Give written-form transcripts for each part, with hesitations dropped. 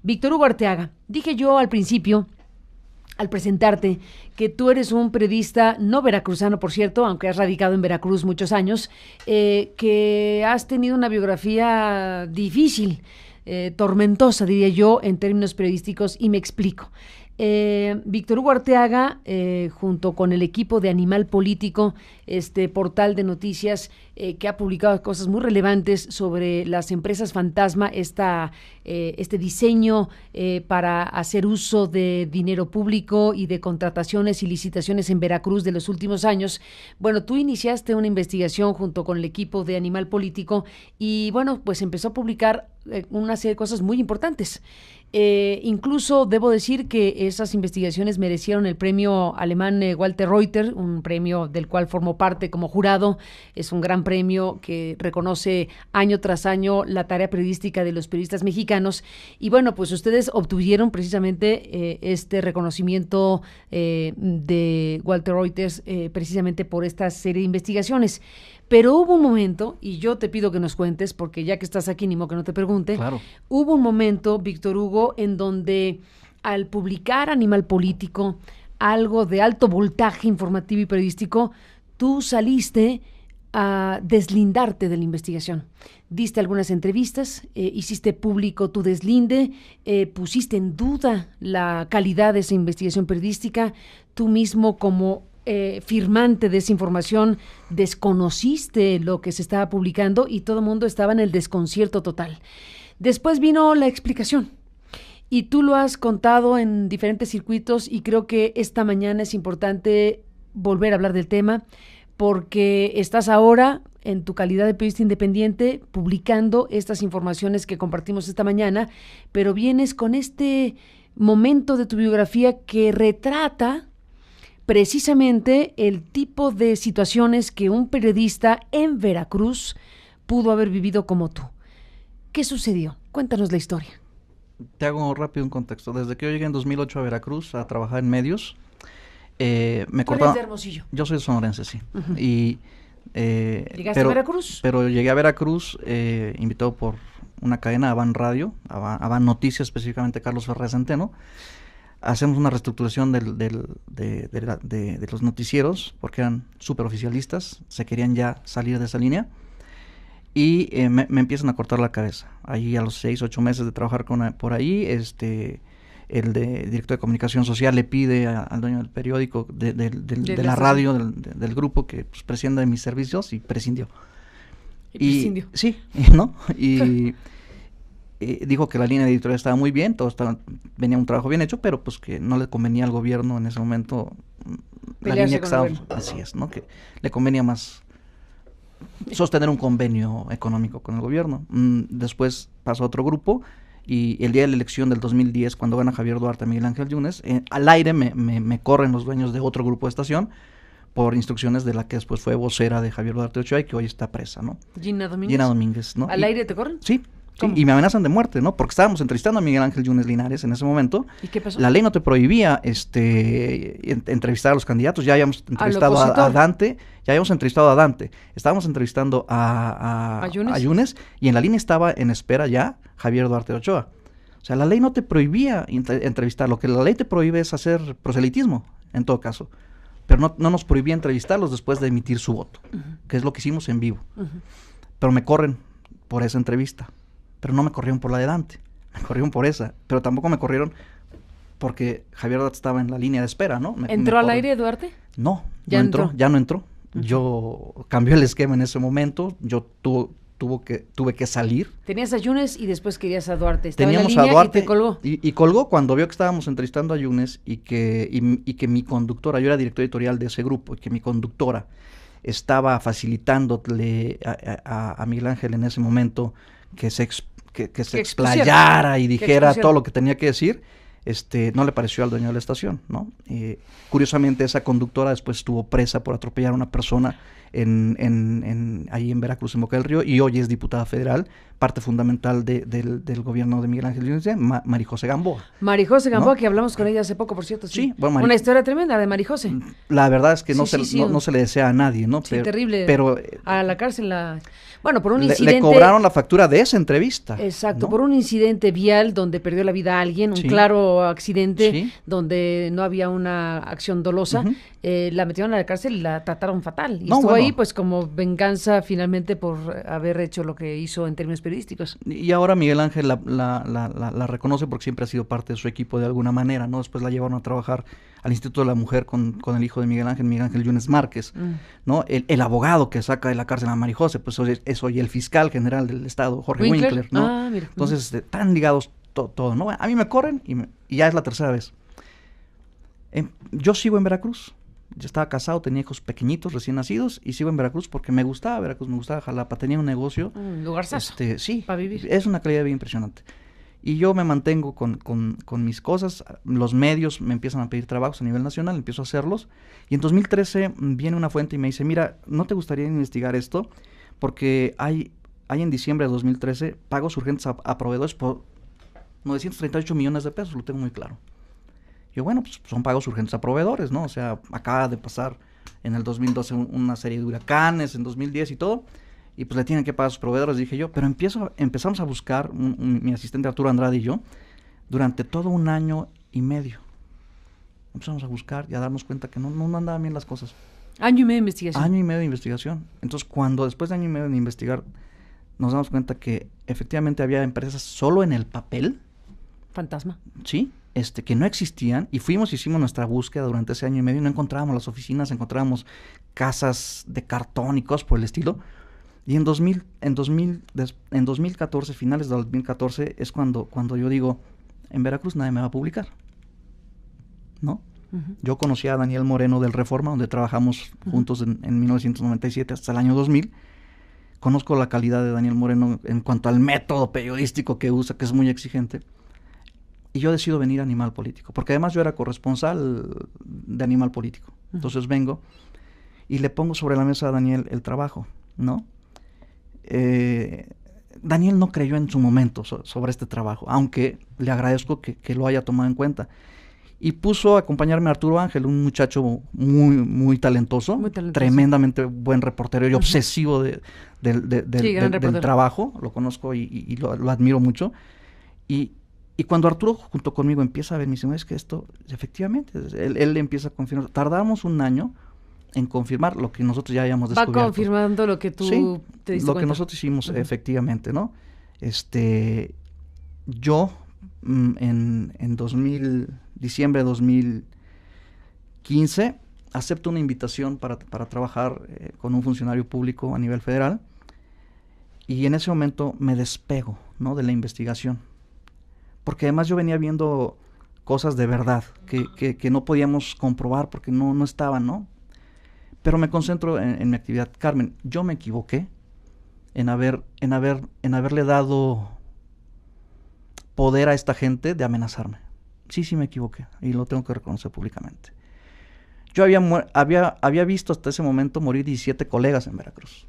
Víctor Hugo Arteaga, dije yo al principio, al presentarte, que tú eres un periodista no veracruzano, por cierto, aunque has radicado en Veracruz muchos años, que has tenido una biografía difícil, tormentosa, diría yo, en términos periodísticos, y me explico. Víctor Hugo Arteaga, junto con el equipo de Animal Político, este portal de noticias que ha publicado cosas muy relevantes sobre las empresas fantasma, este diseño para hacer uso de dinero público y de contrataciones y licitaciones en Veracruz de los últimos años. Bueno, tú iniciaste una investigación junto con el equipo de Animal Político y bueno, pues empezó a publicar una serie de cosas muy importantes. Incluso debo decir que esas investigaciones merecieron el premio alemán Walter Reuter, un premio del cual formó parte como jurado. Es un gran premio que reconoce año tras año la tarea periodística de los periodistas mexicanos. Y bueno, pues ustedes obtuvieron precisamente este reconocimiento de Walter Reuters precisamente por esta serie de investigaciones. Pero hubo un momento, y yo te pido que nos cuentes, porque ya que estás aquí, ni modo que no te pregunte, claro. Hubo un momento, Víctor Hugo, en donde al publicar Animal Político, algo de alto voltaje informativo y periodístico, tú saliste a deslindarte de la investigación. Diste algunas entrevistas, hiciste público tu deslinde, pusiste en duda la calidad de esa investigación periodística, tú mismo como firmante de esa información, desconociste lo que se estaba publicando y todo el mundo estaba en el desconcierto total. Después vino la explicación y tú lo has contado en diferentes circuitos y creo que esta mañana es importante volver a hablar del tema porque estás ahora en tu calidad de periodista independiente publicando estas informaciones que compartimos esta mañana, pero vienes con este momento de tu biografía que retrata precisamente el tipo de situaciones que un periodista en Veracruz pudo haber vivido como tú. ¿Qué sucedió? Cuéntanos la historia. Te hago rápido un contexto. Desde que yo llegué en 2008 a Veracruz a trabajar en medios, me cortaron... ¿Eres de Hermosillo? Yo soy sonorense, sí. Uh-huh. Y, ¿Llegaste a Veracruz? Pero llegué a Veracruz invitado por una cadena, Avan Radio, Avan Noticias, específicamente Carlos Ferrer Centeno. Hacemos una reestructuración de los noticieros porque eran súper oficialistas, se querían ya salir de esa línea y me empiezan a cortar la cabeza. Ahí a los 6, 8 meses de trabajar por ahí, el director de comunicación social le pide al dueño del periódico, de la radio, del grupo, que pues, prescinda de mis servicios y prescindió. ¿Y prescindió? Sí, ¿no? Y... dijo que la línea editorial estaba muy bien, venía un trabajo bien hecho, pero pues que no le convenía al gobierno en ese momento la línea que estaba, así es, ¿no? Que le convenía más sostener un convenio económico con el gobierno. Después pasó a otro grupo y el día de la elección del 2010, cuando gana Javier Duarte a Miguel Ángel Yunes, al aire me corren los dueños de otro grupo de estación por instrucciones de la que después fue vocera de Javier Duarte Ochoa y que hoy está presa, ¿no? Gina Domínguez, ¿no? ¿Al aire te corren? Sí. Sí, y me amenazan de muerte, ¿no? Porque estábamos entrevistando a Miguel Ángel Yunes Linares en ese momento. ¿Y qué pasó? La ley no te prohibía entrevistar a los candidatos. Ya habíamos entrevistado a Dante. Estábamos entrevistando a Yunes y en la línea estaba en espera ya Javier Duarte Ochoa. O sea, la ley no te prohibía entrevistar. Lo que la ley te prohíbe es hacer proselitismo, en todo caso. Pero no nos prohibía entrevistarlos después de emitir su voto, que es lo que hicimos en vivo. Pero me corren por esa entrevista. Pero no me corrieron por la de Dante, me corrieron por esa, pero tampoco me corrieron porque Javier Duarte estaba en la línea de espera, ¿no? ¿Entró al aire Duarte? No, ya no entró. Yo cambió el esquema en ese momento, yo tuve que salir. Tenías a Yunes y después querías a Duarte. Teníamos a Duarte y te colgó. Y colgó cuando vio que estábamos entrevistando a Yunes y que mi conductora, yo era director editorial de ese grupo, y que mi conductora estaba facilitándole a Miguel Ángel en ese momento que se explayara y dijera todo lo que tenía que decir. no le pareció al dueño de la estación, ¿no? Curiosamente, esa conductora después estuvo presa por atropellar a una persona ahí en Veracruz, en Boca del Río, y hoy es diputada federal, parte fundamental del gobierno de Miguel Ángel Yunes, Marijose Gamboa. Marijose Gamboa, ¿no? Que hablamos con ella hace poco, por cierto. Sí, bueno, una historia tremenda de Marijose. La verdad es que no se le desea a nadie, ¿no? Sí, terrible. Pero a la cárcel bueno, por un incidente... Le cobraron la factura de esa entrevista. Exacto, ¿no? por un incidente vial donde perdió la vida alguien, un claro accidente donde no había una acción dolosa, la metieron a la cárcel y la trataron fatal. Y estuvo ahí pues como venganza finalmente por haber hecho lo que hizo en términos periodísticos. Y ahora Miguel Ángel la reconoce porque siempre ha sido parte de su equipo de alguna manera, ¿no? Después la llevaron a trabajar al Instituto de la Mujer con el hijo de Miguel Ángel Yunes Márquez, ¿no? El abogado que saca de la cárcel a Marijose, pues es hoy el fiscal general del estado, Jorge Winkler, ¿no? Mira. Entonces, están ligados todo, ¿no? A mí me corren y ya es la tercera vez. Yo sigo en Veracruz. Yo estaba casado, tenía hijos pequeñitos, recién nacidos, y sigo en Veracruz porque me gustaba Veracruz, me gustaba Jalapa, tenía un negocio. Un lugarzazo. Sí, para vivir. Es una calidad de vida impresionante. Y yo me mantengo con mis cosas, los medios me empiezan a pedir trabajos a nivel nacional, empiezo a hacerlos, y en 2013 viene una fuente y me dice, mira, ¿no te gustaría investigar esto? Porque hay en diciembre de 2013 pagos urgentes a proveedores por 938 millones de pesos, lo tengo muy claro. Yo, bueno, pues son pagos urgentes a proveedores, ¿no? O sea, acaba de pasar en el 2012 una serie de huracanes, en 2010 y todo, y pues le tienen que pagar a sus proveedores, dije yo, pero empezamos a buscar, mi asistente Arturo Andrade y yo, durante todo un año y medio. Empezamos a buscar y a darnos cuenta que no andaban bien las cosas. Año y medio de investigación. Año y medio de investigación. Entonces, después de año y medio de investigar, nos damos cuenta que efectivamente había empresas solo en el papel. Fantasma. Sí, que no existían, y hicimos nuestra búsqueda durante ese año y medio y no encontrábamos las oficinas, encontrábamos casas de cartón y cosas por el estilo. Y en 2014, finales de 2014, es cuando yo digo, en Veracruz nadie me va a publicar, ¿no? Yo conocí a Daniel Moreno del Reforma, donde trabajamos juntos en 1997 hasta el año 2000. Conozco la calidad de Daniel Moreno en cuanto al método periodístico que usa, que es muy exigente. Y yo decido venir a Animal Político, porque además yo era corresponsal de Animal Político. Entonces vengo y le pongo sobre la mesa a Daniel el trabajo, ¿no? Daniel no creyó en su momento sobre este trabajo, aunque le agradezco que lo haya tomado en cuenta. Y puso a acompañarme a Arturo Ángel, un muchacho muy talentoso, tremendamente buen reportero y obsesivo del trabajo. Lo conozco y lo admiro mucho. Y cuando Arturo junto conmigo empieza a ver, me dice, es que esto, efectivamente, él empieza a confirmar. Tardamos un año en confirmar lo que nosotros ya habíamos descubierto. Va confirmando lo que tú te diste lo cuenta. que nosotros hicimos, efectivamente, ¿no? Yo, en diciembre de 2015, acepto una invitación para trabajar con un funcionario público a nivel federal, y en ese momento me despego, ¿no?, de la investigación. Porque además yo venía viendo cosas de verdad que no podíamos comprobar porque no estaban, ¿no? Pero me concentro en mi actividad. Carmen, yo me equivoqué en haberle dado poder a esta gente de amenazarme. Sí me equivoqué y lo tengo que reconocer públicamente. Yo había visto hasta ese momento morir 17 colegas en Veracruz.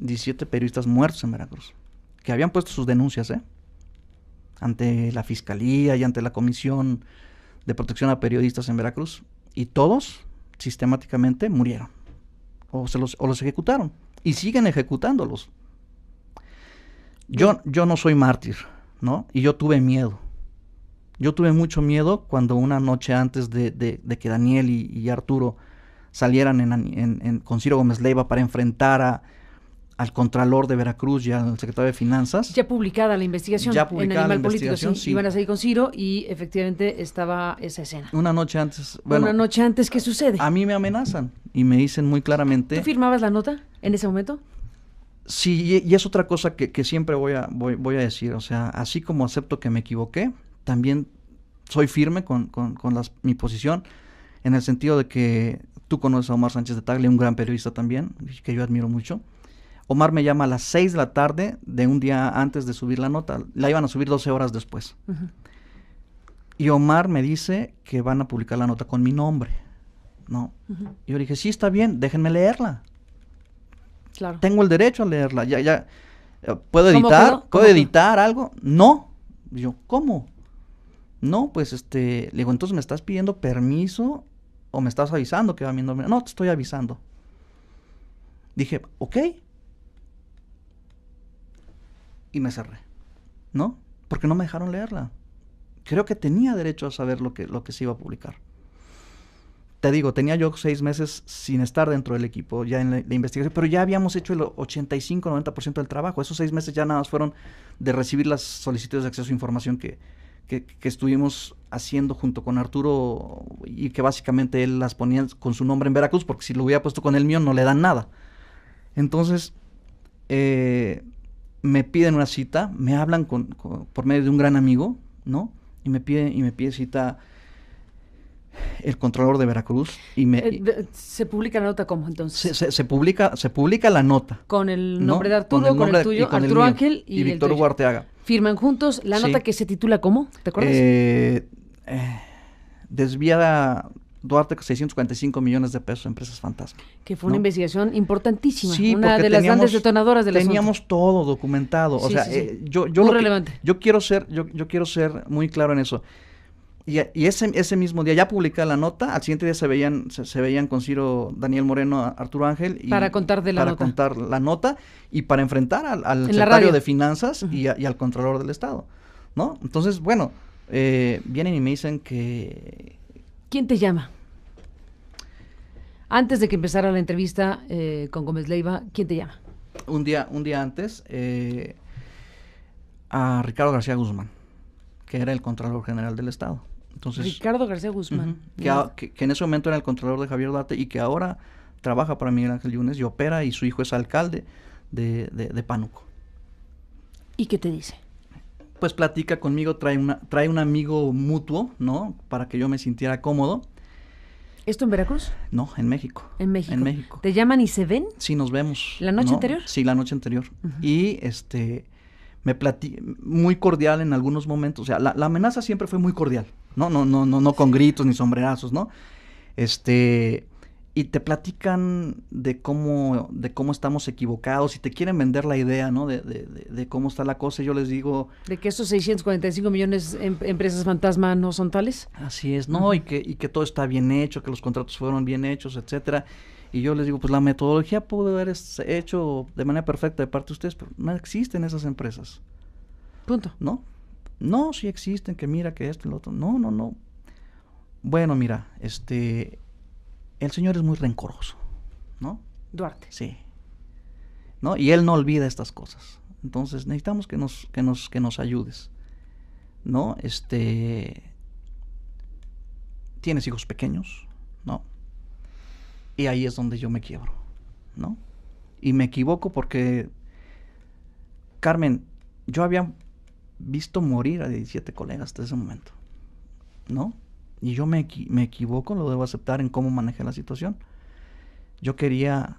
17 periodistas muertos en Veracruz, que habían puesto sus denuncias, ante la Fiscalía y ante la Comisión de Protección a Periodistas en Veracruz, y todos sistemáticamente murieron o los ejecutaron y siguen ejecutándolos. Yo no soy mártir, ¿no? Y yo tuve miedo. Yo tuve mucho miedo cuando una noche antes de que Daniel y Arturo salieran con Ciro Gómez Leiva para enfrentar al Contralor de Veracruz y al Secretario de Finanzas. Ya publicada la investigación en Animal Político, sí. Iban a salir con Ciro y efectivamente estaba esa escena. Una noche antes. Una noche antes, ¿qué sucede? A mí me amenazan y me dicen muy claramente... ¿Tú firmabas la nota en ese momento? Sí, y es otra cosa que siempre voy a decir. O sea, así como acepto que me equivoqué, también soy firme con mi posición, en el sentido de que tú conoces a Omar Sánchez de Tagle, un gran periodista también, que yo admiro mucho. Omar me llama a las 6 de la tarde de un día antes de subir la nota. La iban a subir 12 horas después. Y Omar me dice que van a publicar la nota con mi nombre, ¿no? Y yo le dije, sí, está bien, déjenme leerla. Claro. Tengo el derecho a leerla. Ya, ¿puedo editar? ¿Puedo editar algo? No. Y yo, ¿cómo? No, pues le digo, entonces me estás pidiendo permiso o me estás avisando que va mi nombre. No, te estoy avisando. Dije, ok. Y me cerré, ¿no? Porque no me dejaron leerla. Creo que tenía derecho a saber lo que se iba a publicar. Te digo, tenía yo 6 meses sin estar dentro del equipo, ya en la investigación, pero ya habíamos hecho el 85-90% del trabajo. Esos 6 meses ya nada más fueron de recibir las solicitudes de acceso a información que estuvimos haciendo junto con Arturo, y que básicamente él las ponía con su nombre en Veracruz, porque si lo hubiera puesto con el mío no le dan nada. Entonces, me piden una cita, me hablan por medio de un gran amigo, ¿no? Y me pide cita el Contralor de Veracruz. ¿Se publica la nota cómo entonces? Se publica la nota. Con el nombre, ¿no?, de Arturo, con el tuyo, Arturo Ángel y Víctor Hugo Arteaga. Firman juntos la nota que se titula ¿cómo? ¿Te acuerdas? Desvía Duarte 645 millones de pesos a empresas fantasma. Que fue una investigación importantísima, sí, una de las grandes detonadoras del asunto. Teníamos todo documentado, o sea, yo muy relevante. Yo quiero ser muy claro en eso. Y ese mismo día ya publicada la nota, al siguiente día se veían con Ciro Daniel Moreno, Arturo Ángel, para contar la nota y para enfrentar al secretario de Finanzas y al Contralor del Estado, ¿no? Entonces, bueno, vienen y me dicen que... ¿Quién te llama? Antes de que empezara la entrevista con Gómez Leiva, ¿quién te llama? Un día antes, a Ricardo García Guzmán, que era el Contralor General del Estado. Entonces, Ricardo García Guzmán. Que en ese momento era el Contralor de Javier Duarte y que ahora trabaja para Miguel Ángel Yunes y opera, y su hijo es alcalde de Pánuco. ¿Y qué te dice? Pues platica conmigo, trae un amigo mutuo, ¿no? Para que yo me sintiera cómodo. ¿Esto en Veracruz? No, en México. En México. En México. ¿Te llaman y se ven? Sí, nos vemos. ¿La noche anterior? Sí, la noche anterior. Y muy cordial en algunos momentos. O sea, la amenaza siempre fue muy cordial. No con gritos ni sombrerazos, ¿no? Y te platican de cómo estamos equivocados y te quieren vender la idea, ¿no? De cómo está la cosa. Y yo les digo... ¿De que esos 645 millones empresas fantasma no son tales? Así es, ¿no? Y que todo está bien hecho, que los contratos fueron bien hechos, etcétera. Y yo les digo, pues la metodología pudo haber hecho de manera perfecta de parte de ustedes, pero no existen esas empresas. Punto. ¿No? No, sí existen, que mira, que esto y lo otro. No. Bueno, mira, el señor es muy rencoroso, ¿no? Duarte. Sí. ¿No? Y él no olvida estas cosas. Entonces necesitamos que nos ayudes, ¿no? Tienes hijos pequeños, ¿no? Y ahí es donde yo me quiebro, ¿no? Y me equivoco porque, Carmen, yo había visto morir a 17 colegas hasta ese momento, ¿no? Y yo me equivoco, lo debo aceptar en cómo manejé la situación. Yo quería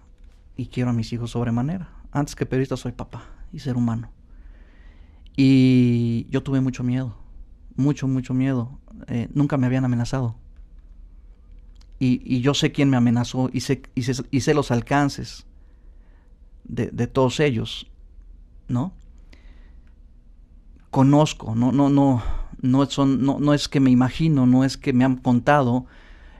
y quiero a mis hijos sobremanera. Antes que periodista soy papá y ser humano. Y yo tuve mucho miedo, mucho miedo. Nunca me habían amenazado. Y yo sé quién me amenazó y sé los alcances de todos ellos, ¿no? Conozco, no es que me imagino, no es que me han contado,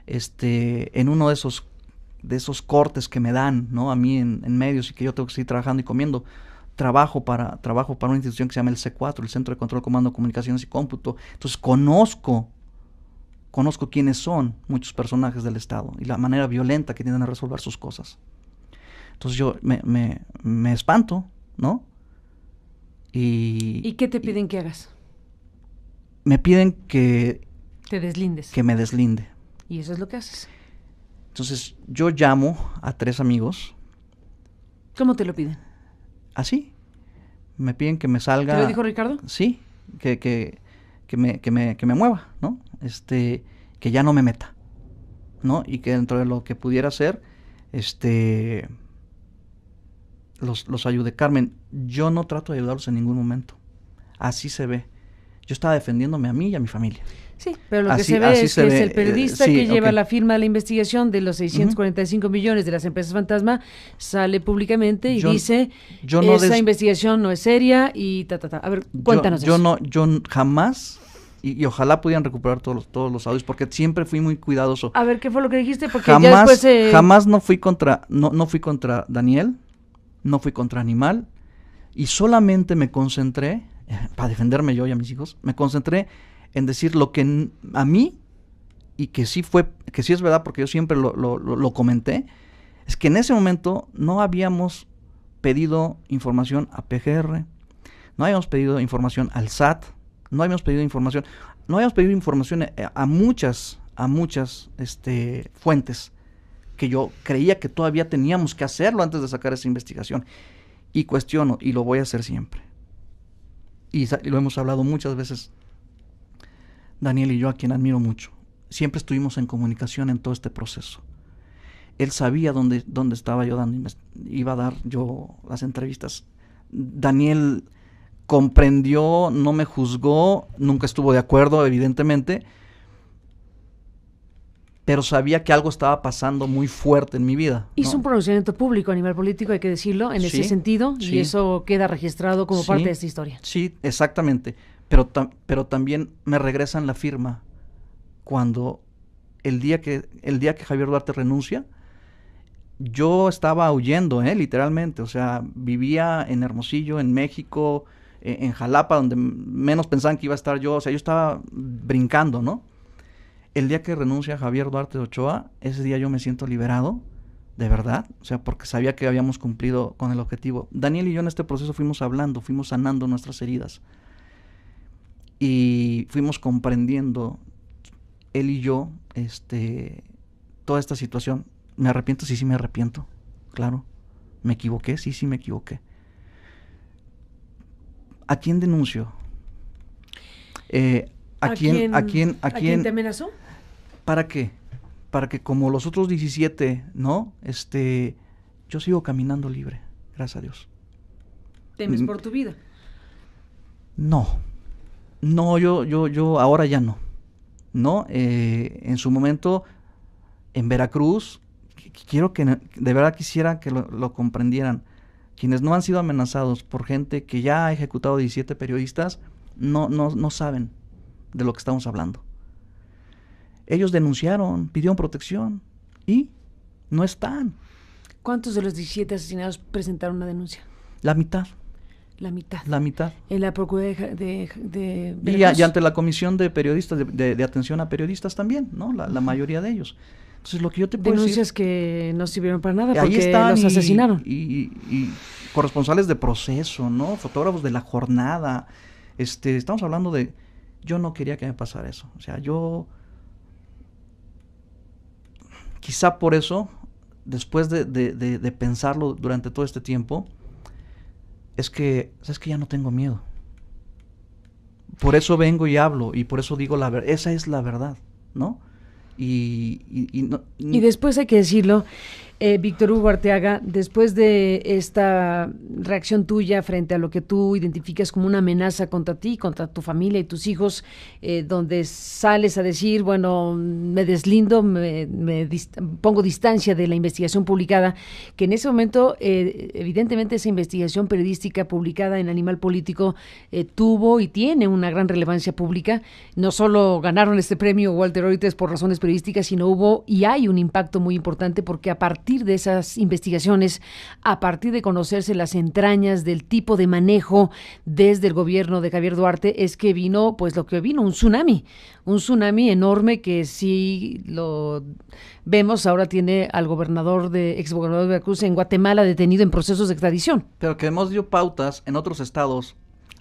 en uno de esos cortes que me dan, ¿no? A mí en medios, y que yo tengo que seguir trabajando y comiendo. Trabajo para una institución que se llama el C4, el Centro de Control, Comando, Comunicaciones y Cómputo. Entonces conozco quiénes son muchos personajes del Estado y la manera violenta que tienen a resolver sus cosas. Entonces yo me espanto, ¿no? ¿Y qué te piden que hagas? Me piden que... Te deslindes. Que me deslinde. ¿Y eso es lo que haces? Entonces yo llamo a 3 amigos. ¿Cómo te lo piden? Así. Me piden que me salga... ¿Te lo dijo Ricardo? Sí, que me mueva, ¿no? Que ya no me meta, ¿no? Y que dentro de lo que pudiera hacer, los ayude. Carmen, yo no trato de ayudarlos en ningún momento. Así se ve. yo estaba defendiéndome a mí y a mi familia. Sí, pero lo que se ve es que es el periodista que lleva la firma de la investigación de los 645 millones de las empresas fantasma, sale públicamente y dice, esa investigación no es seria y A ver, cuéntanos eso. Yo jamás, y ojalá pudieran recuperar todos los audios, porque siempre fui muy cuidadoso. A ver, ¿qué fue lo que dijiste? Porque ya después... Jamás no fui contra Daniel, no fui contra Animal, y solamente me concentré, para defenderme yo y a mis hijos, me concentré en decir lo que a mí, y que sí es verdad, porque yo siempre lo comenté, es que en ese momento no habíamos pedido información a PGR, no habíamos pedido información al SAT, no habíamos pedido información a muchas fuentes, que yo creía que todavía teníamos que hacerlo antes de sacar esa investigación. Y cuestiono, y lo voy a hacer siempre. Y lo hemos hablado muchas veces, Daniel y yo, a quien admiro mucho. Siempre estuvimos en comunicación en todo este proceso. Él sabía dónde estaba yo iba a dar yo las entrevistas. Daniel comprendió, no me juzgó, nunca estuvo de acuerdo, evidentemente, pero sabía que algo estaba pasando muy fuerte en mi vida, ¿no? Hizo un pronunciamiento público a nivel político, hay que decirlo, en ese sentido, y eso queda registrado como parte de esta historia. Sí, exactamente. Pero también me regresan la firma cuando el día que Javier Duarte renuncia, yo estaba huyendo, literalmente, o sea, vivía en Hermosillo, en México, en Jalapa, donde menos pensaban que iba a estar yo, o sea, yo estaba brincando, ¿no? El día que renuncia Javier Duarte de Ochoa, ese día yo me siento liberado, de verdad, o sea, porque sabía que habíamos cumplido con el objetivo. Daniel y yo en este proceso fuimos hablando, fuimos sanando nuestras heridas. Y fuimos comprendiendo, él y yo, toda esta situación. ¿Me arrepiento? Sí, me arrepiento. Claro. ¿Me equivoqué? Sí, me equivoqué. ¿A quién denuncio? ¿A quién te amenazó? ¿Para qué? Para que como los otros 17, ¿no? Yo sigo caminando libre, gracias a Dios. ¿Temes por tu vida? No, yo ahora ya no. No, en su momento, en Veracruz, quiero que, de verdad quisiera que lo comprendieran. Quienes no han sido amenazados por gente que ya ha ejecutado 17 periodistas, no saben de lo que estamos hablando. Ellos denunciaron, pidieron protección y no están. ¿Cuántos de los 17 asesinados presentaron una denuncia? La mitad. La mitad. La mitad. En la procura de y ante la comisión de periodistas, de atención a periodistas también, ¿no? La mayoría de ellos. Entonces, lo que yo te puedo denuncias decir, que no sirvieron para nada ahí porque están los asesinaron. Y corresponsales de Proceso, ¿no? Fotógrafos de La Jornada. Estamos hablando de... Yo no quería que me pasara eso. O sea, yo... Quizá por eso, después de pensarlo durante todo este tiempo, es que ya no tengo miedo. Por eso vengo y hablo, y por eso digo la verdad. Esa es la verdad, ¿no? Y después hay que decirlo, Víctor Hugo Arteaga, después de esta reacción tuya frente a lo que tú identificas como una amenaza contra ti, contra tu familia y tus hijos, donde sales a decir, bueno, me deslindo, pongo distancia de la investigación publicada, que en ese momento, evidentemente, esa investigación periodística publicada en Animal Político tuvo y tiene una gran relevancia pública. No solo ganaron este premio Walter Oites por razones periodísticas, sino hubo y hay un impacto muy importante porque a partir de esas investigaciones, a partir de conocerse las entrañas del tipo de manejo desde el gobierno de Javier Duarte, es que vino, pues lo que vino, un tsunami enorme que si lo vemos ahora tiene al exgobernador de Veracruz en Guatemala detenido en procesos de extradición. Pero que hemos dio pautas en otros estados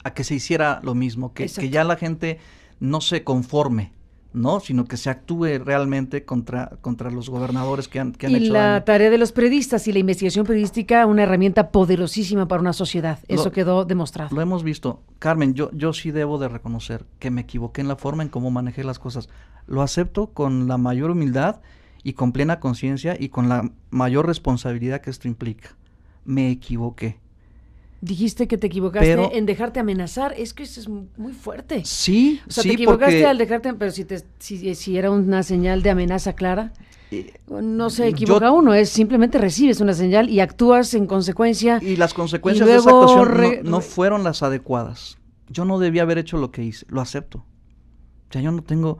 a que se hiciera lo mismo, que ya la gente no se conforme, ¿no? Sino que se actúe realmente contra los gobernadores que han hecho daño. Y la tarea de los periodistas y la investigación periodística, una herramienta poderosísima para una sociedad. Eso quedó demostrado. Lo hemos visto. Carmen, yo sí debo de reconocer que me equivoqué en la forma en cómo manejé las cosas. Lo acepto con la mayor humildad y con plena conciencia y con la mayor responsabilidad que esto implica. Me equivoqué. Dijiste que te equivocaste en dejarte amenazar. Es que eso es muy fuerte. Sí, o sea, te equivocaste al dejarte, pero si era una señal de amenaza clara, no se equivoca uno, es simplemente recibes una señal y actúas en consecuencia. Y las consecuencias de esa actuación no fueron las adecuadas. Yo no debía haber hecho lo que hice, lo acepto. O sea, yo no tengo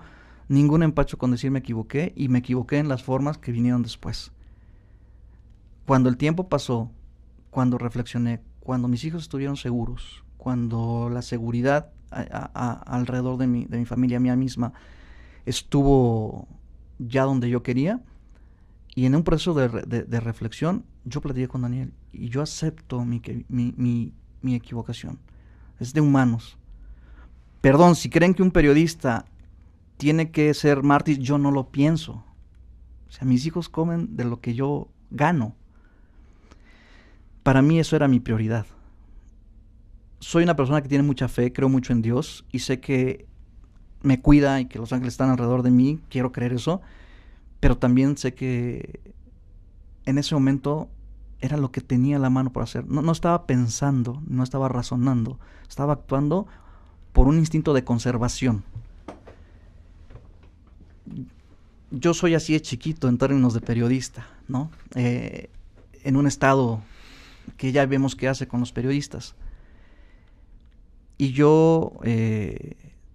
ningún empacho con decir me equivoqué, y me equivoqué en las formas que vinieron después. Cuando el tiempo pasó, cuando reflexioné, cuando mis hijos estuvieron seguros, cuando la seguridad alrededor de mi familia, mía misma, estuvo ya donde yo quería, y en un proceso de reflexión, yo platiqué con Daniel, y yo acepto mi equivocación. Es de humanos. Perdón, si creen que un periodista tiene que ser mártir, yo no lo pienso. O sea, mis hijos comen de lo que yo gano. Para mí eso era mi prioridad. Soy una persona que tiene mucha fe, creo mucho en Dios, y sé que me cuida y que los ángeles están alrededor de mí, quiero creer eso, pero también sé que en ese momento era lo que tenía a la mano por hacer. No estaba pensando, no estaba razonando, estaba actuando por un instinto de conservación. Yo soy así de chiquito en términos de periodista, ¿no? En un estado que ya vemos qué hace con los periodistas. Y yo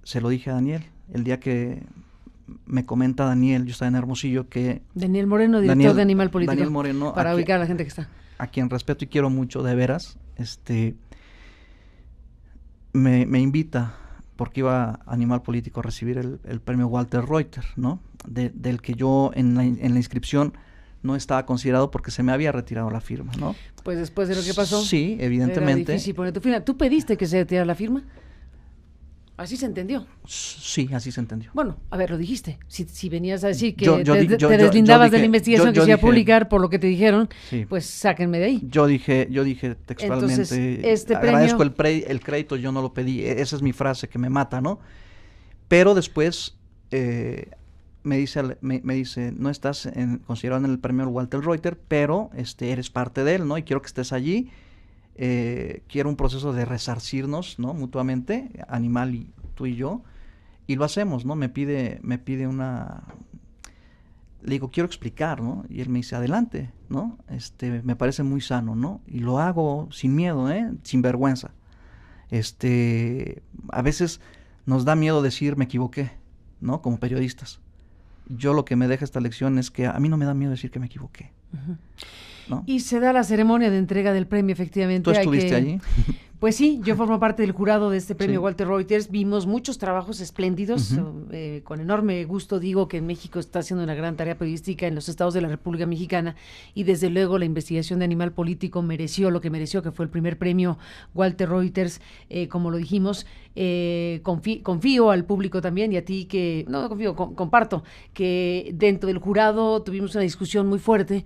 se lo dije a Daniel, el día que me comenta Daniel, yo estaba en Hermosillo, que... Daniel Moreno, director de Animal Político. Daniel Moreno, para ubicar a la gente que está. A quien respeto y quiero mucho, de veras, me invita, porque iba a Animal Político a recibir el premio Walter Reuter, ¿no? Del que yo en la inscripción no estaba considerado porque se me había retirado la firma, ¿no? Pues después de lo que pasó. Sí, evidentemente. Era difícil poner tu firma. ¿Tú pediste que se retirara la firma? Así se entendió. Sí, así se entendió. Bueno, a ver, lo dijiste. Si venías a decir que te deslindabas de la investigación que se iba a publicar por lo que te dijeron, sí, pues sáquenme de ahí. Yo dije textualmente, entonces, agradezco el crédito, yo no lo pedí. Esa es mi frase que me mata, ¿no? Pero después me dice, no estás considerado en el premio Walter Reuter, pero eres parte de él, ¿no? Y quiero que estés allí. Quiero un proceso de resarcirnos, ¿no? Mutuamente, Animal y tú y yo, y lo hacemos, ¿no? Me pide le digo, quiero explicar, ¿no? Y él me dice, adelante, ¿no? Me parece muy sano, ¿no? Y lo hago sin miedo, sin vergüenza. A veces nos da miedo decir, me equivoqué, ¿no? Como periodistas. Yo lo que me deja esta lección es que a mí no me da miedo decir que me equivoqué. Uh-huh. ¿No? Y se da la ceremonia de entrega del premio, efectivamente. ¿Tú estuviste allí? Pues sí, yo formo parte del jurado de este premio, sí. Walter Reuters. Vimos muchos trabajos espléndidos. Uh-huh. Con enorme gusto digo que en México está haciendo una gran tarea periodística en los estados de la República Mexicana, y desde luego la investigación de Animal Político mereció lo que mereció, que fue el primer premio Walter Reuters, como lo dijimos. Confío al público también, y a ti comparto que dentro del jurado tuvimos una discusión muy fuerte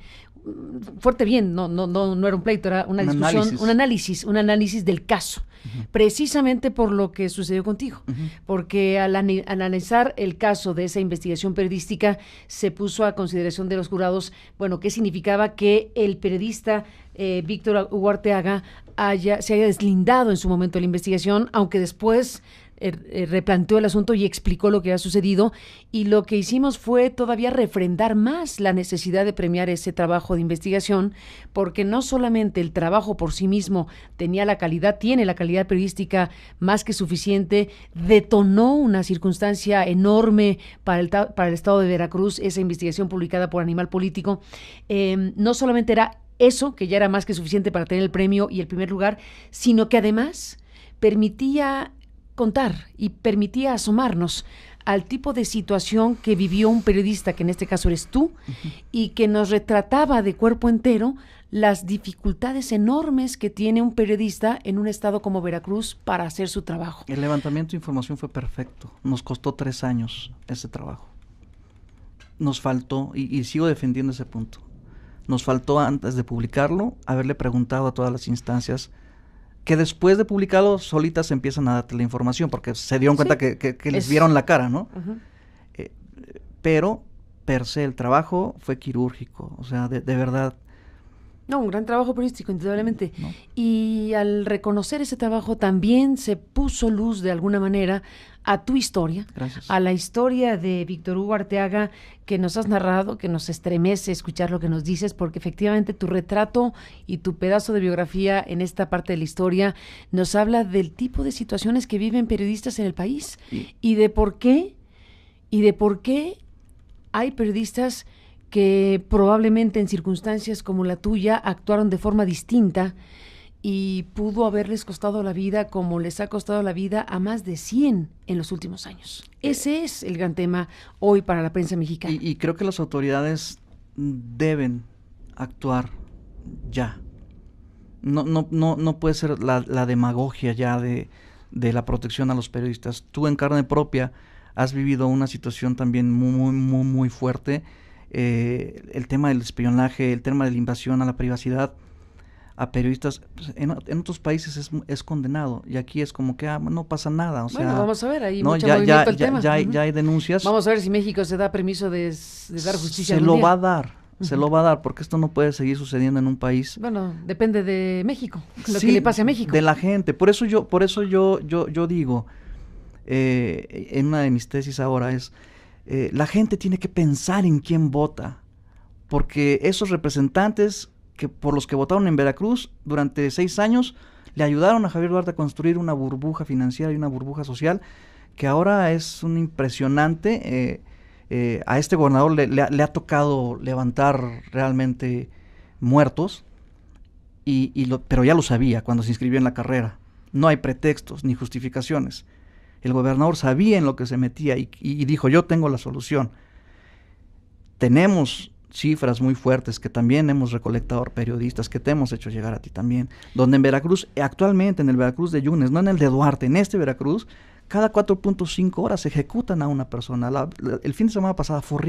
bien, no era un pleito, era una discusión, un análisis del caso, uh-huh. Precisamente por lo que sucedió contigo, uh-huh. Porque al analizar el caso de esa investigación periodística, se puso a consideración de los jurados, bueno, qué significaba que el periodista Víctor Hugo Arteaga se haya deslindado en su momento de la investigación, aunque después replanteó el asunto y explicó lo que ha sucedido, y lo que hicimos fue todavía refrendar más la necesidad de premiar ese trabajo de investigación, porque no solamente el trabajo por sí mismo tiene la calidad periodística más que suficiente, detonó una circunstancia enorme para el estado de Veracruz, esa investigación publicada por Animal Político. No solamente era eso, que ya era más que suficiente para tener el premio y el primer lugar, sino que además permitía contar y permitía asomarnos al tipo de situación que vivió un periodista, que en este caso eres tú, uh-huh. Y que nos retrataba de cuerpo entero las dificultades enormes que tiene un periodista en un estado como Veracruz para hacer su trabajo. El levantamiento de información fue perfecto. Nos costó 3 años ese trabajo. Nos faltó, y sigo defendiendo ese punto, nos faltó antes de publicarlo haberle preguntado a todas las instancias, que después de publicarlo solitas empiezan a darte la información, porque se dieron cuenta que les vieron la cara, ¿no? Uh-huh. Pero per se el trabajo fue quirúrgico, o sea, de verdad, No, un gran trabajo periodístico, indudablemente. ¿No? Y al reconocer ese trabajo también se puso luz de alguna manera a tu historia, Gracias. a la historia de Víctor Hugo Arteaga que nos has narrado, que nos estremece escuchar lo que nos dices, porque efectivamente tu retrato y tu pedazo de biografía en esta parte de la historia nos habla del tipo de situaciones que viven periodistas en el país y de por qué hay periodistas que probablemente en circunstancias como la tuya actuaron de forma distinta y pudo haberles costado la vida como les ha costado la vida a más de 100 en los últimos años. Ese es el gran tema hoy para la prensa mexicana. Y creo que las autoridades deben actuar ya. No puede ser la demagogia ya de la protección a los periodistas. Tú en carne propia has vivido una situación también muy fuerte. El tema del espionaje, el tema de la invasión a la privacidad a periodistas, pues, en otros países es condenado, y aquí es como que no pasa nada. O sea, bueno, vamos a ver, hay no, mucho movimiento al tema. Ya hay denuncias. Vamos a ver si México se da permiso de dar justicia. Se lo va a dar, se lo va a dar, porque esto no puede seguir sucediendo en un país. Bueno, depende de México, lo que le pase a México. De la gente, por eso yo digo, en una de mis tesis ahora es, la gente tiene que pensar en quién vota, porque esos representantes por los que votaron en Veracruz durante 6 años le ayudaron a Javier Duarte a construir una burbuja financiera y una burbuja social que ahora es un impresionante. A este gobernador le ha tocado levantar realmente muertos, pero ya lo sabía cuando se inscribió en la carrera. No hay pretextos ni justificaciones. El gobernador sabía en lo que se metía y dijo, yo tengo la solución. Tenemos cifras muy fuertes que también hemos recolectado periodistas, que te hemos hecho llegar a ti también, donde en Veracruz, actualmente en el Veracruz de Yunes, no en el de Duarte, en este Veracruz, cada 4.5 horas ejecutan a una persona. El fin de semana pasada fue horrible.